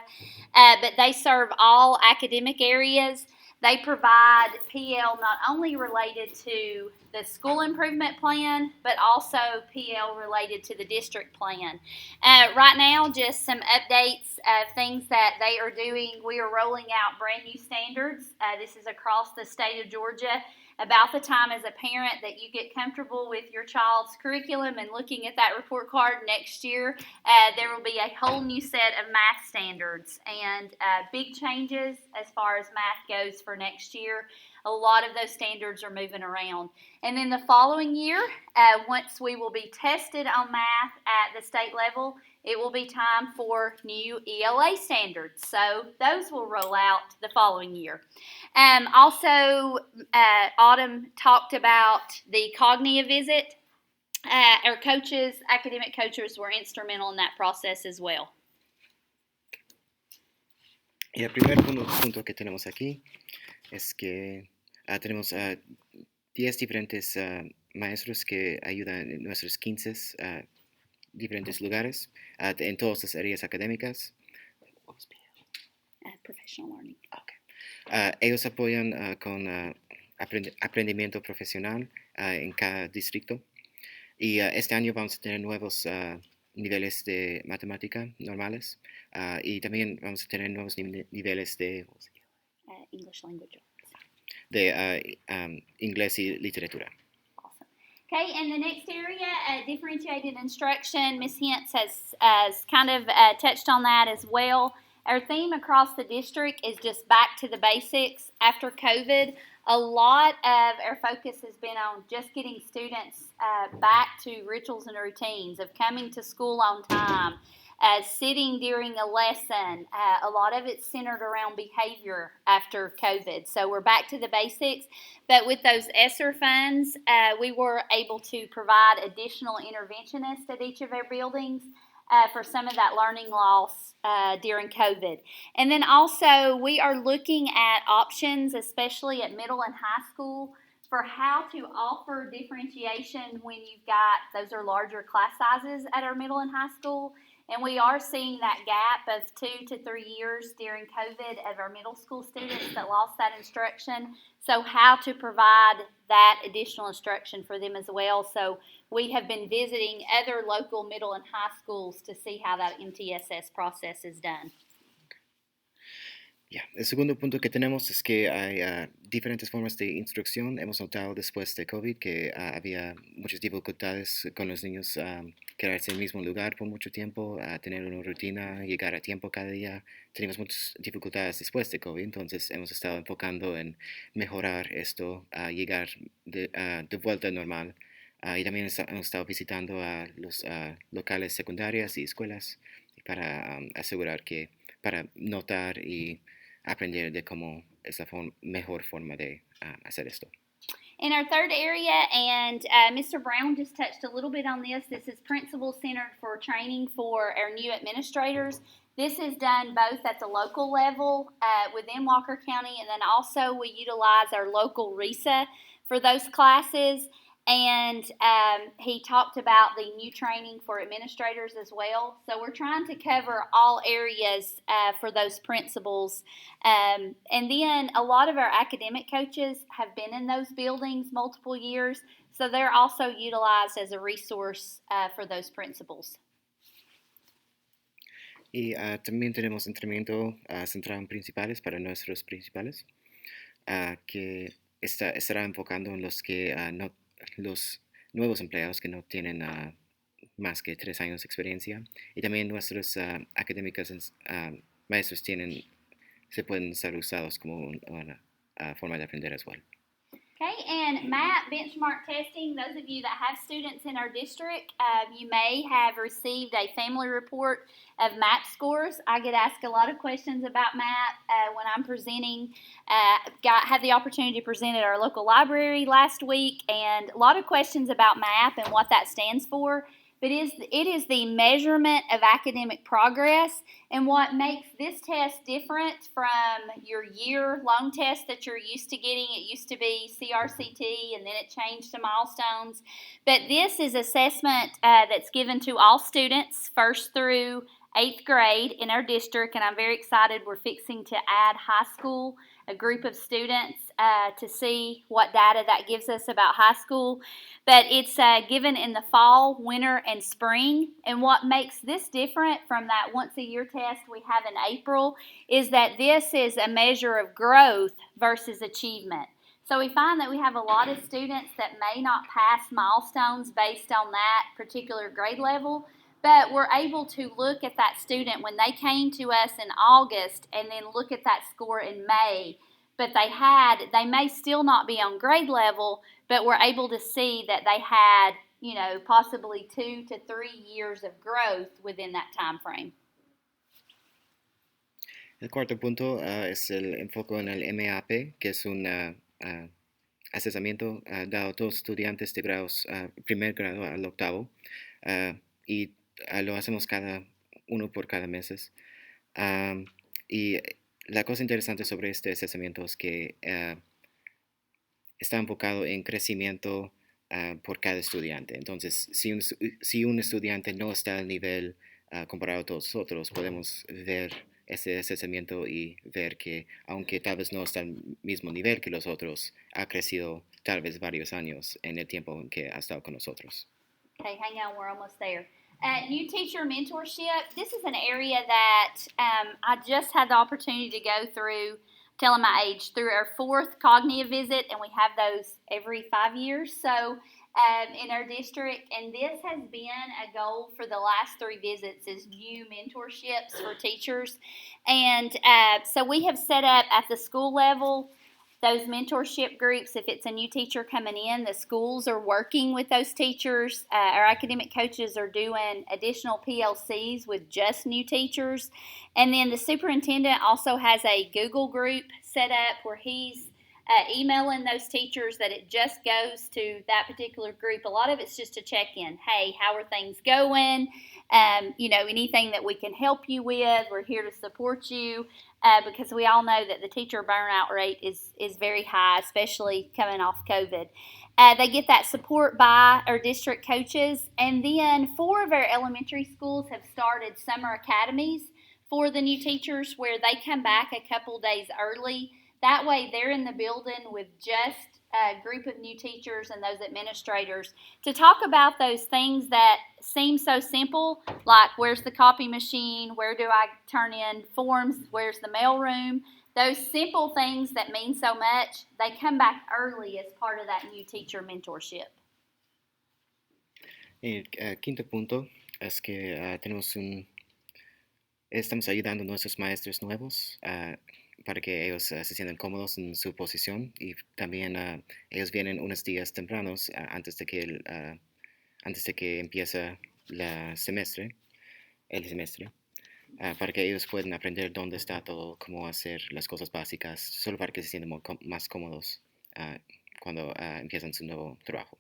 But they serve all academic areas. They provide PL not only related to the school improvement plan, but also PL related to the district plan. Right now, just some updates of things that they are doing. We are rolling out brand new standards. This is across the state of Georgia. About the time as a parent that you get comfortable with your child's curriculum and looking at that report card next year, there will be a whole new set of math standards and big changes as far as math goes for next year. A lot of those standards are moving around. And then the following year, once we will be tested on math at the state level, it will be time for new ELA standards. So those will roll out the following year. Also, Autumn talked about the cognitive visit. Our coaches, academic coaches, were instrumental in that process as well. Y el primer punto que tenemos aquí es que tenemos 10 diferentes maestros que ayudan en nuestros 15 diferentes lugares en todas las áreas académicas. Professional learning. Okay. Ellos apoyan con aprendimiento profesional en cada distrito. Y este año vamos a tener nuevos niveles de matemática normales y también vamos a tener nuevos niveles de English language arts. de inglés y literatura. Awesome. Okay, and the next area, differentiated instruction. Ms. Hintz has kind of touched on that as well. Our theme across the district is just back to the basics. After COVID, a lot of our focus has been on just getting students back to rituals and routines of coming to school on time, sitting during a lesson. A lot of it's centered around behavior after COVID. So we're back to the basics. But with those ESSER funds, we were able to provide additional interventionists at each of our buildings for some of that learning loss during COVID. And then also we are looking at options, especially at middle and high school, for how to offer differentiation when you've got, those are larger class sizes at our middle and high school. And we are seeing that gap of 2 to 3 years during COVID of our middle school students that lost that instruction. So how to provide that additional instruction for them as well. So we have been visiting other local middle and high schools to see how that MTSS process is done. El segundo punto que tenemos es que hay diferentes formas de instrucción. Hemos notado después de COVID que había muchas dificultades con los niños quedarse en el mismo lugar por mucho tiempo, tener una rutina, llegar a tiempo cada día. Tenemos muchas dificultades después de COVID, entonces hemos estado enfocando en mejorar esto, llegar de vuelta a normal. Y también hemos estado visitando a los locales secundarias y escuelas para asegurar que, para notar y aprender de cómo es la mejor forma de hacer esto. In our third area, and Mr. Brown just touched a little bit on this, this is Principal Centered for Training for our new administrators. This is done both at the local level within Walker County, and then also we utilize our local RESA for those classes. And he talked about the new training for administrators as well. So we're trying to cover all areas for those principals. And then a lot of our academic coaches have been in those buildings multiple years. So they're also utilized as a resource for those principals. Y también tenemos entrenamiento centrado en principales para nuestros principales, que estará enfocando en los nuevos empleados que no tienen más que 3 años de experiencia, y también nuestros académicos maestros se pueden ser usados como una forma de aprender as well. Okay, and MAP benchmark testing, those of you that have students in our district, you may have received a family report of MAP scores. I get asked a lot of questions about MAP when I'm presenting. Had the opportunity to present at our local library last week, and a lot of questions about MAP and what that stands for. But it is the measurement of academic progress, and what makes this test different from your year-long test that you're used to getting. It used to be CRCT, and then it changed to milestones. But this is assessment that's given to all students, 1st through 8th grade in our district, and I'm very excited. We're fixing to add high school, a group of students to see what data that gives us about high school. But it's given in the fall, winter, and spring. And what makes this different from that once-a-year test we have in April is that this is a measure of growth versus achievement. So we find that we have a lot of students that may not pass milestones based on that particular grade level, but we're able to look at that student when they came to us in August and then look at that score in May. But they may still not be on grade level, but we're able to see that they had, possibly 2 to 3 years of growth within that time frame. El cuarto punto es el enfoque en el MAP, que es un asesamiento dado a todos estudiantes de grados primer grado al octavo, y lo hacemos uno por cada mes. Y la cosa interesante sobre este asesamiento es que está enfocado en crecimiento por cada estudiante. Entonces, si un estudiante no está al nivel comparado a todos nosotros, podemos ver ese asesamiento y ver que, aunque tal vez no está al mismo nivel que los otros, ha crecido tal vez varios años en el tiempo en que ha estado con nosotros. Okay, hang on, we're almost there. New teacher mentorship, this is an area that I just had the opportunity to go through telling my age, through our 4th cognitive visit, and we have those every 5 years. So in our district, and this has been a goal for the last 3 visits, is new mentorships for teachers. And so we have set up at the school level those mentorship groups. If it's a new teacher coming in, the schools are working with those teachers. Our academic coaches are doing additional PLCs with just new teachers. And then the superintendent also has a Google group set up where he's emailing those teachers that it just goes to that particular group. A lot of it's just to check in. Hey, how are things going? Anything that we can help you with, we're here to support you, because we all know that the teacher burnout rate is very high, especially coming off COVID. They get that support by our district coaches. And then 4 of our elementary schools have started summer academies for the new teachers where they come back a couple days early. That way they're in the building with just a group of new teachers and those administrators to talk about those things that seem so simple, like where's the copy machine, where do I turn in forms, where's the mailroom. Those simple things that mean so much, they come back early as part of that new teacher mentorship. El quinto punto es que estamos ayudando a nuestros maestros nuevos para que ellos se sientan cómodos en su posición, y también ellos vienen unos días tempranos antes de que empiece el semestre, para que ellos puedan aprender dónde está todo, cómo hacer las cosas básicas, solo para que se sientan más cómodos cuando empiezan su nuevo trabajo.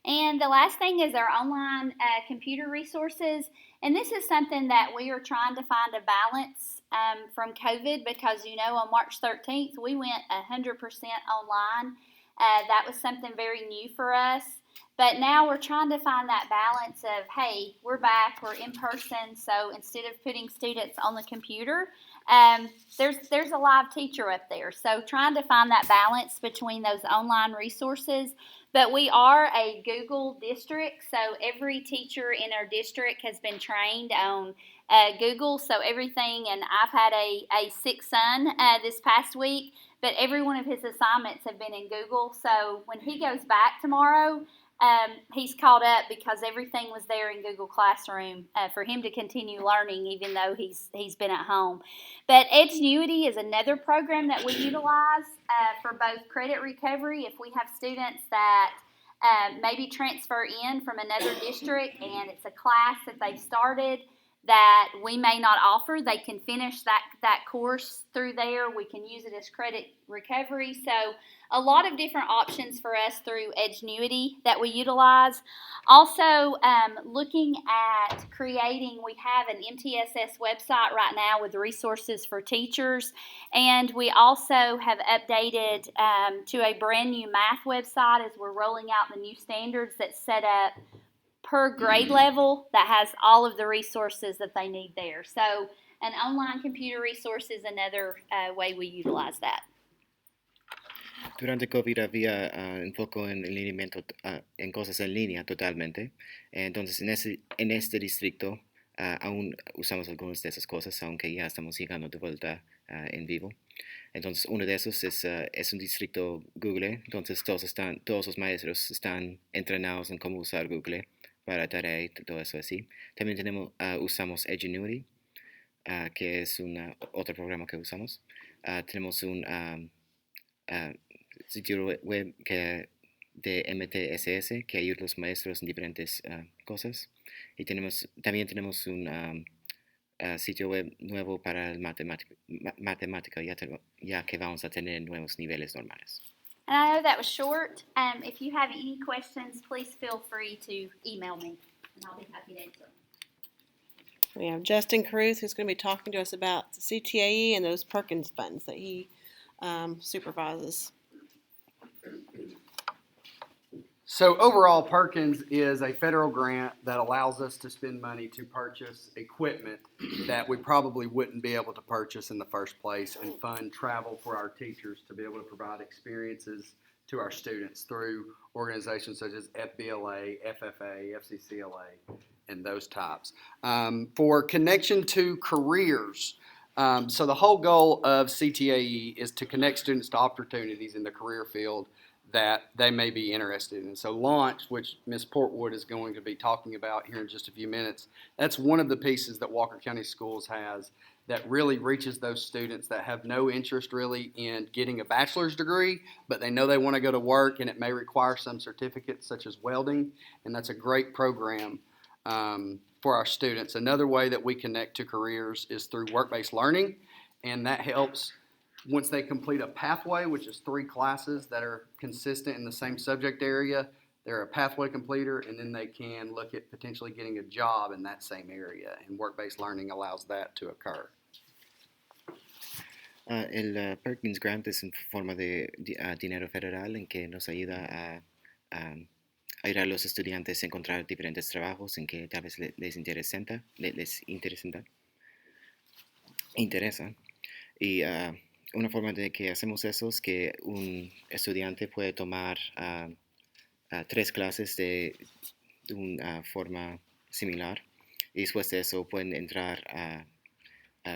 And the last thing is our online computer resources. And this is something that we are trying to find a balance from COVID, because, on March 13th, we went 100% online. That was something very new for us. But now we're trying to find that balance of, hey, we're back, we're in person. So instead of putting students on the computer, there's a live teacher up there. So trying to find that balance between those online resources. But we are a Google district, so every teacher in our district has been trained on Google. So everything, and I've had a 6th son this past week, but every one of his assignments have been in Google. So when he goes back tomorrow, he's caught up because everything was there in Google Classroom for him to continue learning, even though he's been at home. But Edgenuity is another program that we utilize for both credit recovery. If we have students that maybe transfer in from another district and it's a class that they've started that we may not offer, they can finish that course through there. We can use it as credit recovery. So a lot of different options for us through Edgenuity that we utilize. Also, looking at creating, we have an MTSS website right now with resources for teachers, and we also have updated to a brand new math website as we're rolling out the new standards that's set up per grade level that has all of the resources that they need there. So an online computer resource is another way we utilize that. Durante COVID había enfoque en alineamiento en cosas en línea totalmente. Entonces, en este distrito aún usamos algunas de esas cosas, aunque ya estamos llegando de vuelta en vivo. Entonces, uno de esos es un distrito Google. Entonces, todos los maestros están entrenados en cómo usar Google para tarea y todo eso así. También usamos Edgenuity, que es otro programa que usamos. Tenemos un sitio web de MTSS que ayuda a los maestros en diferentes cosas. Y también tenemos un sitio web nuevo para el matemática, ya que vamos a tener nuevos niveles normales. And I know that was short. If you have any questions, please feel free to email me, and I'll be happy to answer. We have Justin Caruth, who's going to be talking to us about the CTAE and those Perkins funds that he supervises. So overall, Perkins is a federal grant that allows us to spend money to purchase equipment that we probably wouldn't be able to purchase in the first place, and fund travel for our teachers to be able to provide experiences to our students through organizations such as FBLA, FFA, FCCLA, and those types. For Connection to Careers, So the whole goal of CTAE is to connect students to opportunities in the career field that they may be interested in. So launch, which Ms. Portwood is going to be talking about here in just a few minutes, that's one of the pieces that Walker County Schools has that really reaches those students that have no interest really in getting a bachelor's degree, but they know they want to go to work and it may require some certificates such as welding, and that's a great program for our students. Another way that we connect to careers is through work-based learning, and that helps once they complete a pathway, which is 3 classes that are consistent in the same subject area. They're a pathway completer, and then they can look at potentially getting a job in that same area, and work-based learning allows that to occur. El Perkins Grant es en forma de dinero federal en que nos ayuda a ayudar a los estudiantes a encontrar diferentes trabajos en que tal vez les interesa. Y una forma de que hacemos eso es que un estudiante puede tomar 3 clases de una forma similar y después de eso pueden entrar a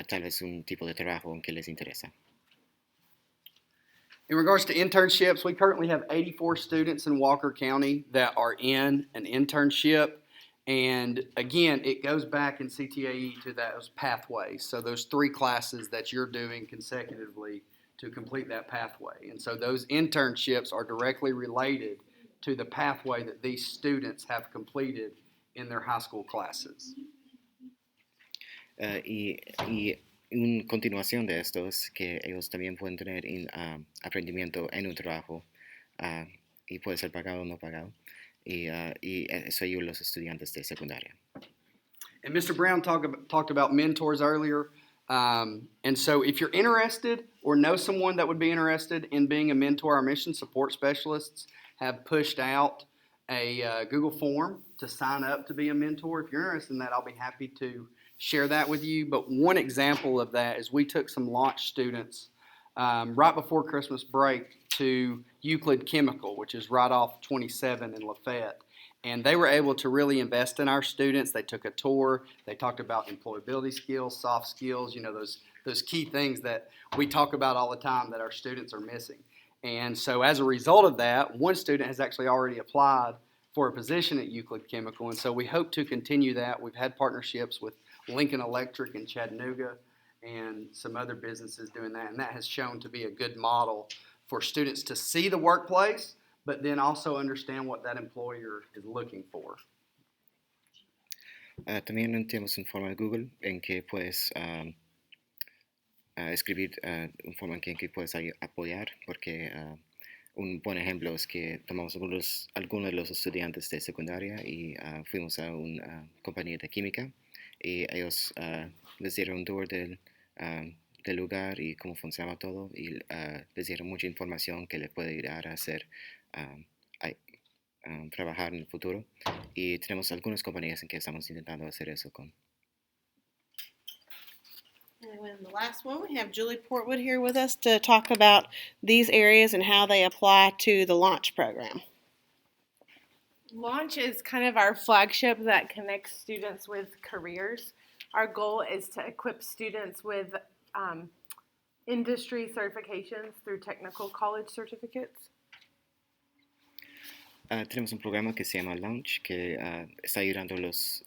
tal vez un tipo de trabajo en que les interesa. In regards to internships, we currently have 84 students in Walker County that are in an internship. And again, it goes back in CTAE to those pathways. So those 3 classes that you're doing consecutively to complete that pathway. And so those internships are directly related to the pathway that these students have completed in their high school classes. Y una continuación de esto es que ellos también pueden tener aprendimiento en un trabajo y puede ser pagado o no pagado. Y eso ayuda a los estudiantes de secundaria. And Mr. Brown talked about mentors earlier. And so if you're interested or know someone that would be interested in being a mentor, our mission support specialists have pushed out a Google form to sign up to be a mentor. If you're interested in that, I'll be happy to share that with you. But one example of that is we took some launch students right before Christmas break to Euclid Chemical, which is right off 27 in Lafayette. And they were able to really invest in our students. They took a tour. They talked about employability skills, soft skills, those key things that we talk about all the time that our students are missing. And so as a result of that, one student has actually already applied for a position at Euclid Chemical. And so we hope to continue that. We've had partnerships with Lincoln Electric in Chattanooga and some other businesses doing that. And that has shown to be a good model for students to see the workplace, but then also understand what that employer is looking for. También tenemos un forma de Google en que puedes escribir un forma en que puedes apoyar, porque un buen ejemplo es que tomamos algunos de los estudiantes de secundaria y fuimos a una compañía de química y ellos les dieron un tour del lugar y cómo funcionaba todo y les dieron mucha información que les puede ayudar a hacer trabajar en el futuro y tenemos algunas compañías en que estamos intentando hacer eso con. And the last one, we have Julie Portwood here with us to talk about these areas and how they apply to the launch program. Launch is kind of our flagship that connects students with careers. Our goal is to equip students with industry certifications through technical college certificates. Tenemos un programa que se llama Launch que está ayudando a los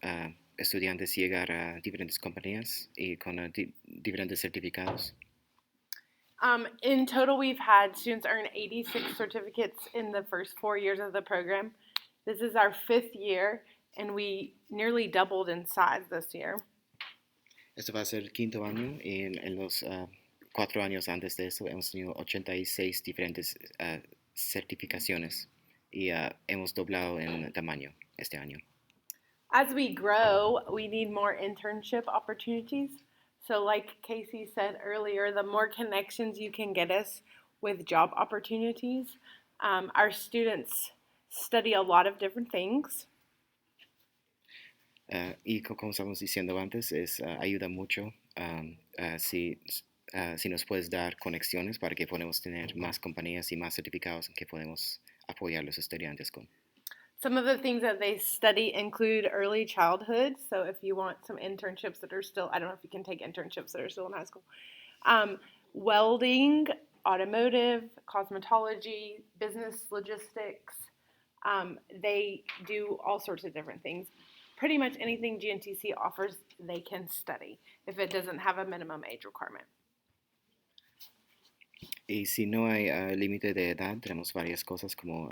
estudiantes a llegar a diferentes compañías y con diferentes certificados. In total, we've had students earn 86 certificates in the first 4 years of the program. This is our 5th year, and we nearly doubled in size this year. Esto va a ser el 5º año y en los 4 años antes de eso hemos tenido 86 diferentes certificaciones y hemos doblado en tamaño este año. As we grow, we need more internship opportunities. So like Casey said earlier, the more connections you can get us with job opportunities. Our students study a lot of different things. Y como estamos diciendo antes, ayuda mucho si nos puedes dar conexiones para que podamos tener más compañías y más certificados en que podemos apoyar a los estudiantes con. Some of the things that they study include early childhood. So if you want some internships that are still, I don't know if you can take internships that are still in high school. Welding, automotive, cosmetology, business logistics. They do all sorts of different things. Pretty much anything GNTC offers, they can study if it doesn't have a minimum age requirement. Y si no hay límite de edad, tenemos varias cosas como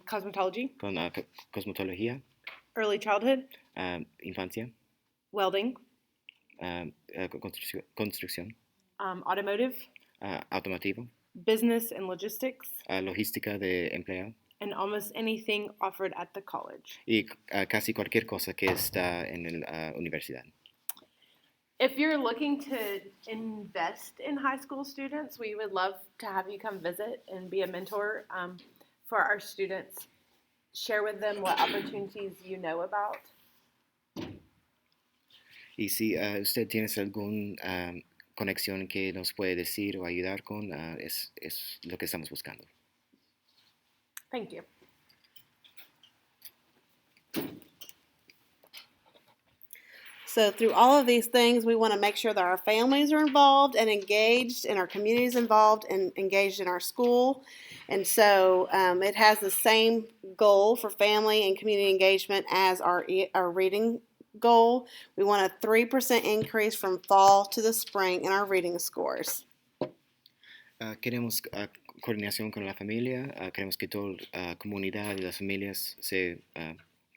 Cosmetology, con cosmetología, early childhood, infancia, welding, construcción, automotive, automotivo, business and logistics, logística de empleo and almost anything offered at the college. y casi cualquier cosa que está en la universidad. If you're looking to invest in high school students, we would love to have you come visit and be a mentor for our students. Share with them what opportunities you know about. Y si usted tiene alguna conexión que nos puede decir o ayudar con, es lo que estamos buscando. Thank you. So through all of these things, we want to make sure that our families are involved and engaged, and our communities involved and engaged in our school. And so it has the same goal for family and community engagement as our reading goal. We want a 3% increase from fall to the spring in our reading scores. Queremos coordinación con la familia, queremos que toda la comunidad y las familias se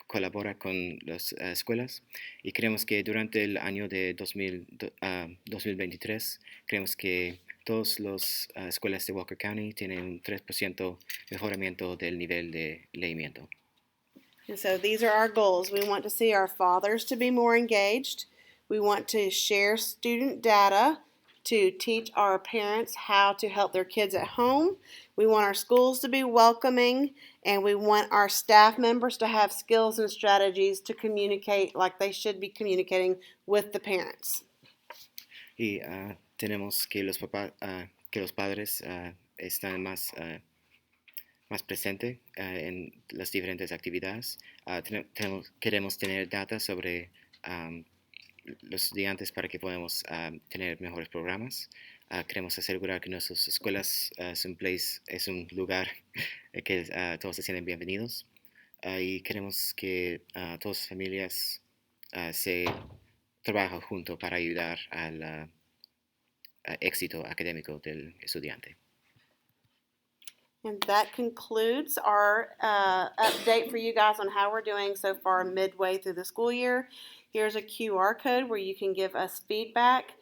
colabora con las escuelas y creemos que durante el año de 2023 creemos que todas las escuelas de Walker County tienen un 3% mejoramiento del nivel de leimiento. And so these are our goals. We want to see our fathers to be more engaged. We want to share student data to teach our parents how to help their kids at home. We want our schools to be welcoming, and we want our staff members to have skills and strategies to communicate like they should be communicating with the parents. Y tenemos que los padres están más presentes en las diferentes actividades. Queremos tener data sobre los estudiantes para que podamos tener mejores programas. Queremos asegurar que nuestras escuelas es un lugar que todos se sienten bienvenidos. Y queremos que todas las familias se trabajen juntos para ayudar al éxito académico del estudiante. And that concludes our update for you guys on how we're doing so far midway through the school year. Here's a QR code where you can give us feedback.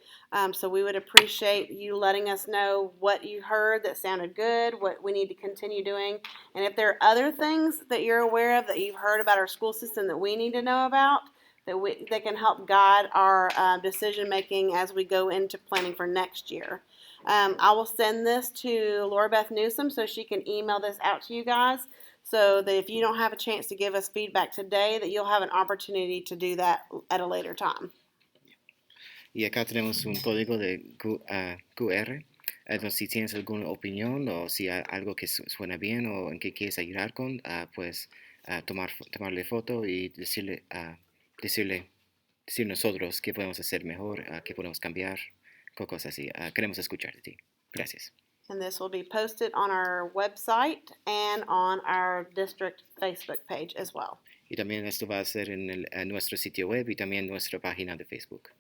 So we would appreciate you letting us know what you heard that sounded good, what we need to continue doing. And if there are other things that you're aware of that you've heard about our school system that we need to know about, that can help guide our decision making as we go into planning for next year. I will send this to Laura Beth Newsom so she can email this out to you guys, so that if you don't have a chance to give us feedback today, that you'll have an opportunity to do that at a later time. Y acá tenemos un código de QR. Entonces, si tienes alguna opinión o si hay algo que suena bien o en que quieres ayudar con, pues tomarle foto y decir nosotros qué podemos hacer mejor, qué podemos cambiar, cosas así. Queremos escuchar de ti. Gracias. And this will be posted on our website and on our district Facebook page as well. Y también esto va a ser en nuestro sitio web y también nuestra página de Facebook.